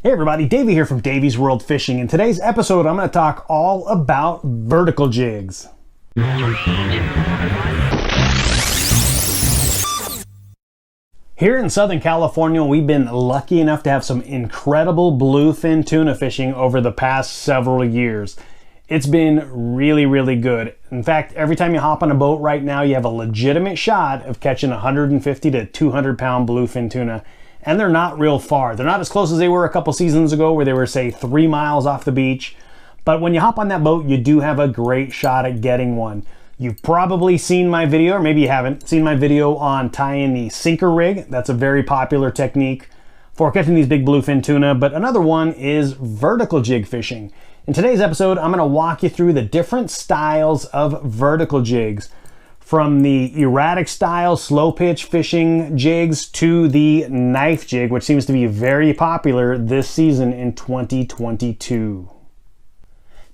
Hey everybody, Davey here from Davey's World Fishing. In today's episode, I'm going to talk all about vertical jigs. Here in Southern California, we've been lucky enough to have some incredible bluefin tuna fishing over the past several years. It's been really good. In fact, every time you hop on a boat right now, you have a legitimate shot of catching 150 to 200 pound bluefin tuna. And they're not real far. They're not as close as they were a couple seasons ago where they were, say, 3 miles off the beach. But when you hop on that boat, you do have a great shot at getting one. You've probably seen my video, or maybe you haven't, seen my video on tying the sinker rig. That's a very popular technique for catching these big bluefin tuna. But another one is vertical jig fishing. In today's episode, I'm going to walk you through the different styles of vertical jigs. From the erratic style slow pitch fishing jigs to the knife jig, which seems to be very popular this season in 2022.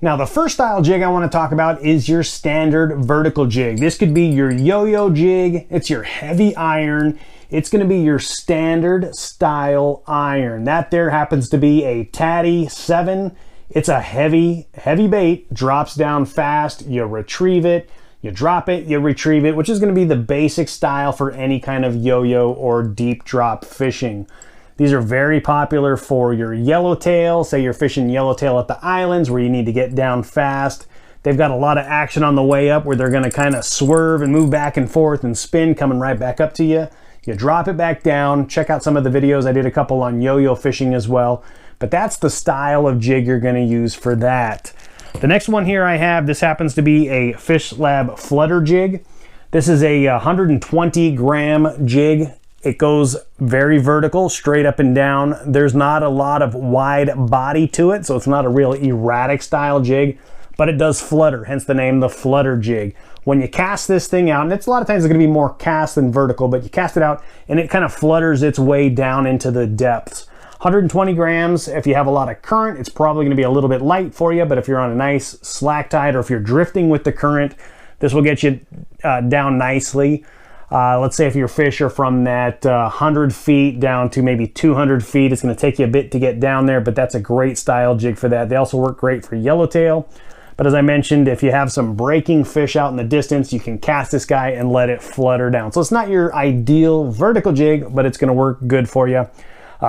Now, the first style jig I want to talk about is your standard vertical jig. This could be your yo-yo jig. It's your heavy iron. It's going to be your standard style iron. That there happens to be a Tatty 7. It's a heavy bait, drops down fast. You retrieve it. You drop it, you retrieve it, which is going to be the basic style for any kind of yo-yo or deep drop fishing. These are very popular for your yellowtail. Say you're fishing yellowtail at the islands where you need to get down fast. They've got a lot of action on the way up where they're going to kind of swerve and move back and forth and spin coming right back up to you. You drop it back down. Check out some of the videos. I did a couple on yo-yo fishing as well. But that's the style of jig you're going to use for that. The next one here I have, this happens to be a FishLab Flutter Jig. This is a 120 gram jig. It goes very vertical, straight up and down. There's not a lot of wide body to it, so it's not a real erratic style jig, but it does flutter, hence the name, the Flutter Jig. When you cast this thing out, and it's a lot of times it's gonna be more cast than vertical, but you cast it out and it kind of flutters its way down into the depths. 120 grams, if you have a lot of current, it's probably gonna be a little bit light for you, but if you're on a nice slack tide or if you're drifting with the current, this will get you down nicely. Let's say if your fish are from that 100 feet down to maybe 200 feet, it's gonna take you a bit to get down there, but that's a great style jig for that. They also work great for yellowtail. But as I mentioned, if you have some breaking fish out in the distance, you can cast this guy and let it flutter down. So it's not your ideal vertical jig, but it's gonna work good for you.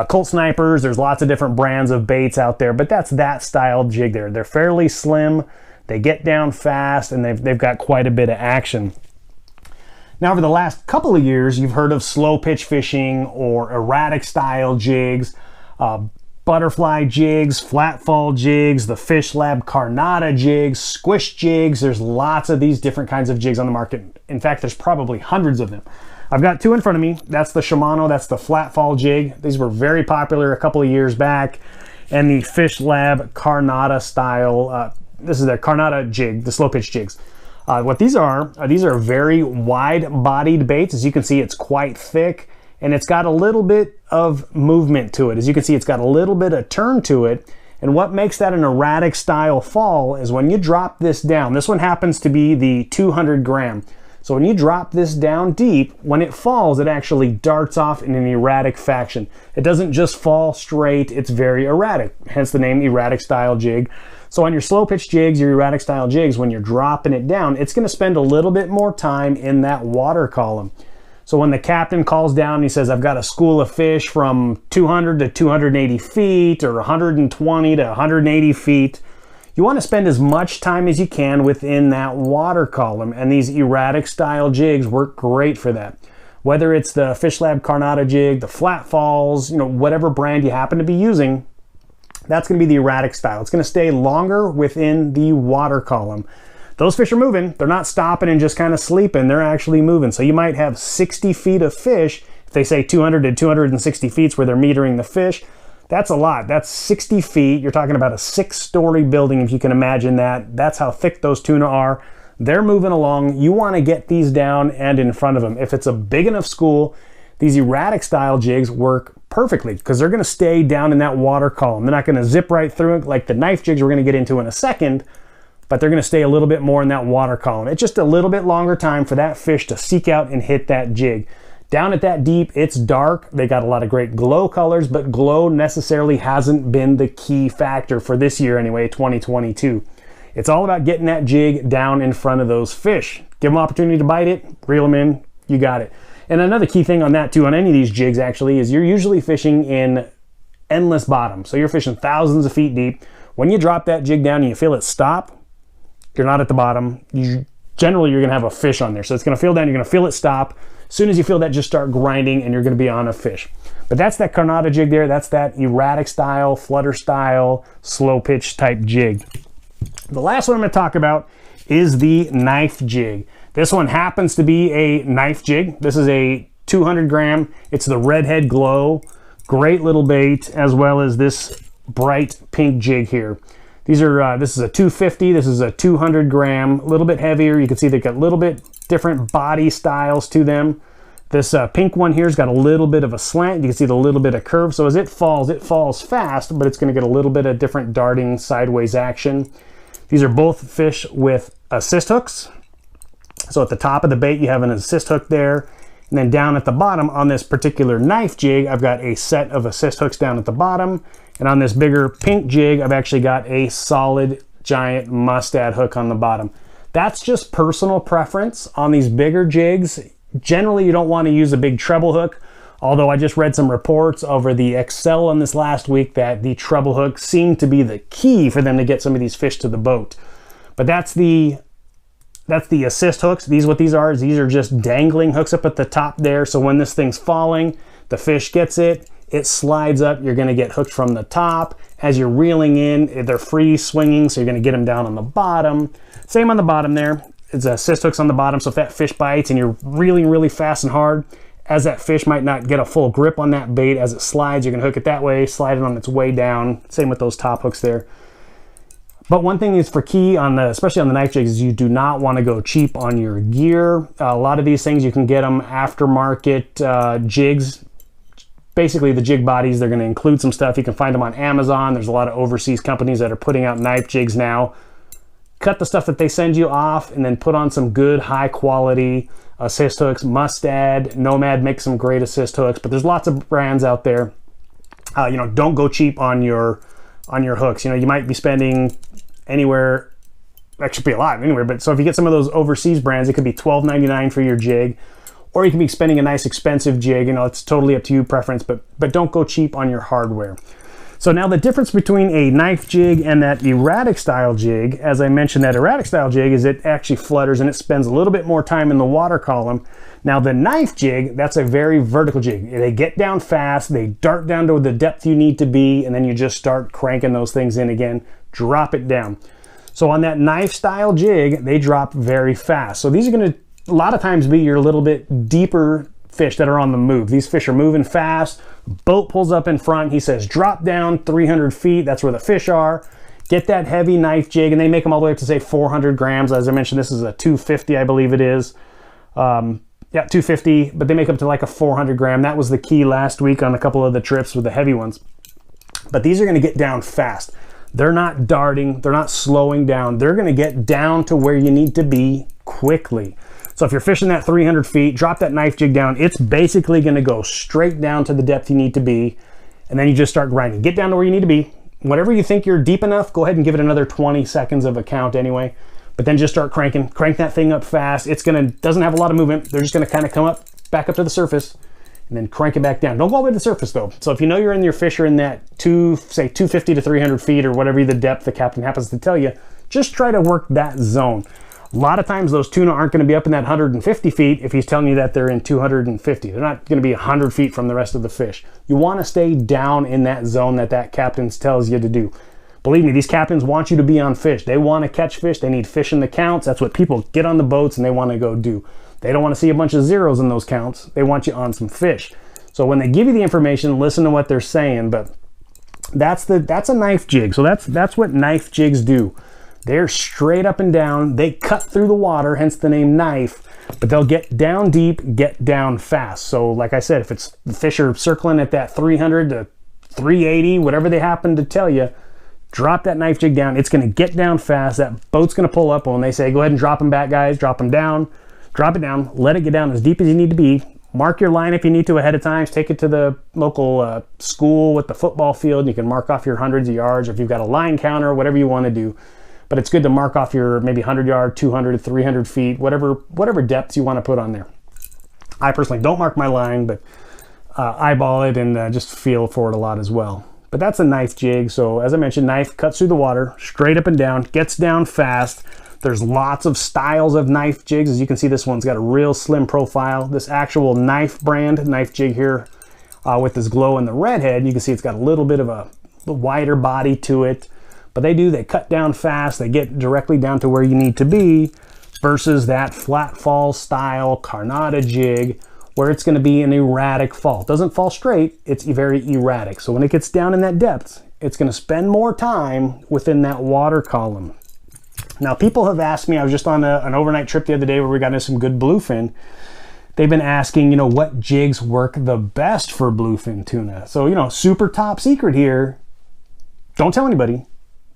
Colt snipers, there's lots of different brands of baits out there, but that's that style jig there. They're fairly slim, they get down fast, and they've got quite a bit of action. Now, over the last couple of years, you've heard of slow pitch fishing or erratic style jigs, butterfly jigs, flatfall jigs, the FishLab Carnada jigs, Squish jigs. There's lots of these different kinds of jigs on the market. In fact, there's probably hundreds of them. I've got two in front of me. That's the Shimano, that's the flatfall jig. These were very popular a couple of years back. And the FishLab Carnada style, this is the Carnada jig, the slow pitch jigs. What these are very wide bodied baits. As you can see, it's quite thick and it's got a little bit of movement to it. As you can see, it's got a little bit of turn to it. And what makes that an erratic style fall is when you drop this down. This one happens to be the 200 gram. So when you drop this down deep, when it falls, it actually darts off in an erratic fashion. It doesn't just fall straight, it's very erratic, hence the name erratic style jig. So on your slow pitch jigs, your erratic style jigs, when you're dropping it down, it's gonna spend a little bit more time in that water column. So when the captain calls down and he says, I've got a school of fish from 200 to 280 feet or 120 to 180 feet, you want to spend as much time as you can within that water column, and these erratic style jigs work great for that. Whether it's the FishLab Carnada jig, the flatfalls, whatever brand you happen to be using, that's going to be the erratic style. It's going to stay longer within the water column. Those fish are moving. They're not stopping and just kind of sleeping. They're actually moving. So you might have 60 feet of fish. If they say 200 to 260 feet where they're metering the fish, that's a lot. That's 60 feet. You're talking about a 6-story building, if you can imagine that. That's how thick those tuna are. They're moving along. You want to get these down and in front of them. If it's a big enough school, these erratic style jigs work perfectly because they're going to stay down in that water column. They're not going to zip right through it like the knife jigs we're going to get into in a second, but they're going to stay a little bit more in that water column. It's just a little bit longer time for that fish to seek out and hit that jig. Down at that deep, it's dark. They got a lot of great glow colors, but glow necessarily hasn't been the key factor for this year anyway, 2022. It's all about getting that jig down in front of those fish. Give them opportunity to bite it, reel them in, you got it. And another key thing on that too, on any of these jigs actually, is you're usually fishing in endless bottom. So you're fishing thousands of feet deep. When you drop that jig down and you feel it stop, you're not at the bottom. Generally, you're gonna have a fish on there. So it's gonna feel down, you're gonna feel it stop. As soon as you feel that, just start grinding and you're gonna be on a fish. But that's that Carnada jig there. That's that erratic style, flutter style, slow pitch type jig. The last one I'm gonna talk about is the knife jig. This one happens to be a knife jig. This is a 200 gram. It's the redhead glow. Great little bait, as well as this bright pink jig here. These are, this is a 250, this is a 200 gram, a little bit heavier. You can see they've got a little bit different body styles to them. This pink one here's got a little bit of a slant. You can see the little bit of curve. So as it falls fast, but it's gonna get a little bit of different darting sideways action. These are both fish with assist hooks. So at the top of the bait, you have an assist hook there. And then down at the bottom on this particular knife jig, I've got a set of assist hooks down at the bottom. And on this bigger pink jig, I've actually got a solid giant Mustad hook on the bottom. That's just personal preference on these bigger jigs. Generally, you don't want to use a big treble hook, although I just read some reports over the Excel on this last week that the treble hook seemed to be the key for them to get some of these fish to the boat. But that's the assist hooks. What these are just dangling hooks up at the top there. So when this thing's falling, the fish gets it, it slides up, you're gonna get hooked from the top. As you're reeling in, they're free swinging, so you're gonna get them down on the bottom. Same on the bottom there. It's assist hooks on the bottom, so if that fish bites and you're reeling really fast and hard, as that fish might not get a full grip on that bait, as it slides, you're gonna hook it that way, slide it on its way down. Same with those top hooks there. But one thing is for key, especially on the knife jigs, is you do not want to go cheap on your gear. A lot of these things, you can get them aftermarket jigs. Basically, the jig bodies, they're going to include some stuff. You can find them on Amazon. There's a lot of overseas companies that are putting out knife jigs now. Cut the stuff that they send you off and then put on some good, high-quality assist hooks. Mustad, Nomad makes some great assist hooks, but there's lots of brands out there. You know, don't go cheap on your hooks. You know, you might be spending anywhere, actually be a lot anywhere, but so if you get some of those overseas brands, it could be $12.99 for your jig, or you can be spending a nice expensive jig. You know, it's totally up to you, preference, but don't go cheap on your hardware. So now the difference between a knife jig and that erratic style jig, as I mentioned, that erratic style jig is it actually flutters and it spends a little bit more time in the water column. Now the knife jig, that's a very vertical jig. They get down fast, they dart down to the depth you need to be, and then you just start cranking those things in again, drop it down. So on that knife style jig, they drop very fast. So these are gonna, a lot of times, be your little bit deeper fish that are on the move. These fish are moving fast, boat pulls up in front, he says drop down 300 feet, that's where the fish are. Get that heavy knife jig, and they make them all the way up to say 400 grams. As I mentioned, this is a 250, I believe it is. Yeah, 250, but they make up to like a 400 gram. That was the key last week on a couple of the trips with the heavy ones. But these are gonna get down fast. They're not darting, they're not slowing down. They're gonna get down to where you need to be quickly. So if you're fishing that 300 feet, drop that knife jig down, it's basically gonna go straight down to the depth you need to be, and then you just start grinding. Get down to where you need to be. Whatever you think you're deep enough, go ahead and give it another 20 seconds of a count anyway. But then just start cranking, crank that thing up fast. It's doesn't have a lot of movement. They're just gonna kind of come up, back up to the surface, and then crank it back down. Don't go all the way to the surface though. So if you know you're in your fish are in that say 250 to 300 feet or whatever the depth the captain happens to tell you, just try to work that zone. A lot of times those tuna aren't gonna be up in that 150 feet if he's telling you that they're in 250. They're not gonna be 100 feet from the rest of the fish. You wanna stay down in that zone that captain tells you to do. Believe me, these captains want you to be on fish. They want to catch fish. They need fish in the counts. That's what people get on the boats and they want to go do. They don't want to see a bunch of zeros in those counts. They want you on some fish. So when they give you the information, listen to what they're saying. But that's a knife jig. So that's what knife jigs do. They're straight up and down. They cut through the water, hence the name knife. But they'll get down deep, get down fast. So like I said, if it's the fish are circling at that 300 to 380, whatever they happen to tell you, drop that knife jig down. It's gonna get down fast. That boat's gonna pull up. When they say, go ahead and drop them back, guys, drop them down, drop it down, let it get down as deep as you need to be. Mark your line if you need to ahead of time. Take it to the local school with the football field, and you can mark off your hundreds of yards, or if you've got a line counter, whatever you want to do. But it's good to mark off your maybe 100 yard, 200, 300 feet, whatever depths you want to put on there. I personally don't mark my line, but eyeball it and just feel for it a lot as well. But that's a knife jig. So as I mentioned, knife cuts through the water, straight up and down, gets down fast. There's lots of styles of knife jigs. As you can see, this one's got a real slim profile. This actual knife brand knife jig here with this glow in the red head, you can see it's got a little bit of a wider body to it. But they cut down fast. They get directly down to where you need to be, versus that flatfall style Carnada jig where it's going to be an erratic fall. It doesn't fall straight, it's very erratic. So when it gets down in that depth, it's going to spend more time within that water column. Now, people have asked me, I was just on an overnight trip the other day where we got into some good bluefin. They've been asking, you know, what jigs work the best for bluefin tuna. So, you know, super top secret here. Don't tell anybody,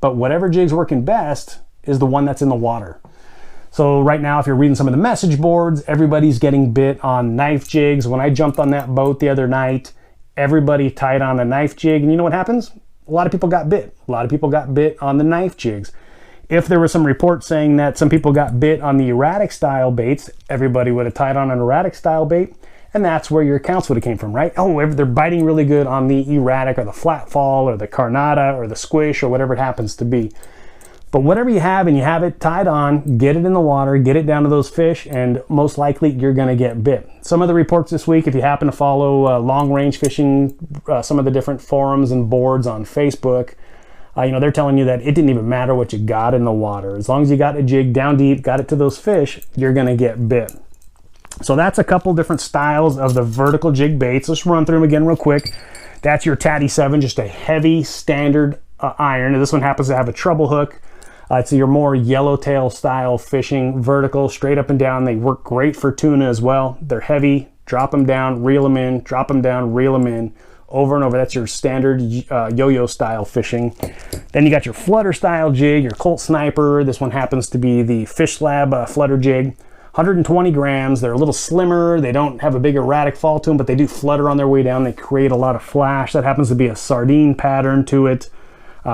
but whatever jig's working best is the one that's in the water. So right now, if you're reading some of the message boards, everybody's getting bit on knife jigs. When I jumped on that boat the other night, everybody tied on a knife jig, and you know what happens? A lot of people got bit. A lot of people got bit on the knife jigs. If there was some reports saying that some people got bit on the erratic style baits, everybody would have tied on an erratic style bait, and that's where your accounts would have came from, right? Oh, they're biting really good on the erratic or the flatfall or the Carnada or the Squish or whatever it happens to be. But whatever you have and you have it tied on, get it in the water, get it down to those fish, and most likely you're going to get bit. Some of the reports this week, if you happen to follow long range fishing, some of the different forums and boards on Facebook, you know, they're telling you that it didn't even matter what you got in the water. As long as you got a jig down deep, got it to those fish, you're going to get bit. So that's a couple different styles of the vertical jig baits. Let's run through them again real quick. That's your Tatty 7, just a heavy standard iron. And this one happens to have a treble hook. It's your more yellowtail style fishing, vertical, straight up and down. They work great for tuna as well. They're heavy, drop them down, reel them in, drop them down, reel them in, over and over. That's your standard yo-yo style fishing. Then you got your flutter style jig, your Colt Sniper. This one happens to be the FishLab Flutter Jig. 120 grams. They're a little slimmer. They don't have a big erratic fall to them, but they do flutter on their way down. They create a lot of flash. That happens to be a sardine pattern to it.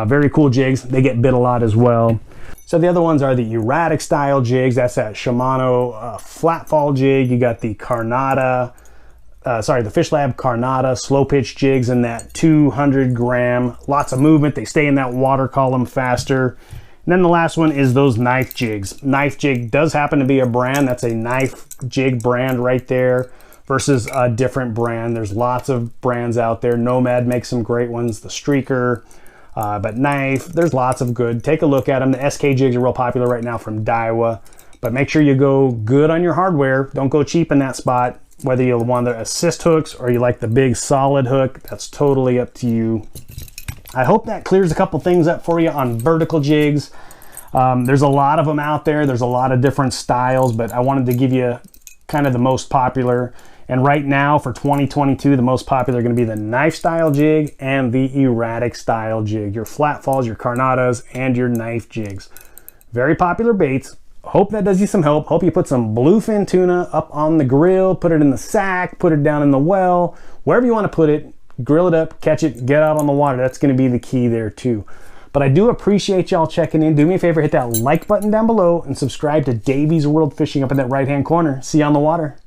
Very cool jigs. They get bit a lot as well. So the other ones are the erratic style jigs. That's that Shimano flatfall jig. You got the Carnada, the FishLab Carnada slow pitch jigs in that 200 gram. Lots of movement. They stay in that water column faster. And then the last one is those knife jigs. Knife Jig does happen to be a brand. That's a Knife Jig brand right there versus a different brand. There's lots of brands out there. Nomad makes some great ones. The Streaker. But Knife, there's lots of good. Take a look at them. The SK jigs are real popular right now from Daiwa. But make sure you go good on your hardware. Don't go cheap in that spot. Whether you want the assist hooks or you like the big solid hook, that's totally up to you. I hope that clears a couple things up for you on vertical jigs. There's a lot of them out there. There's a lot of different styles, but I wanted to give you kind of the most popular. And right now for 2022, the most popular are going to be the knife style jig and the erratic style jig. Your flat falls, your Carnadas, and your knife jigs. Very popular baits. Hope that does you some help. Hope you put some bluefin tuna up on the grill, put it in the sack, put it down in the well, wherever you want to put it, grill it up, catch it, get out on the water. That's going to be the key there too. But I do appreciate y'all checking in. Do me a favor, hit that like button down below and subscribe to Davy's World Fishing up in that right-hand corner. See you on the water.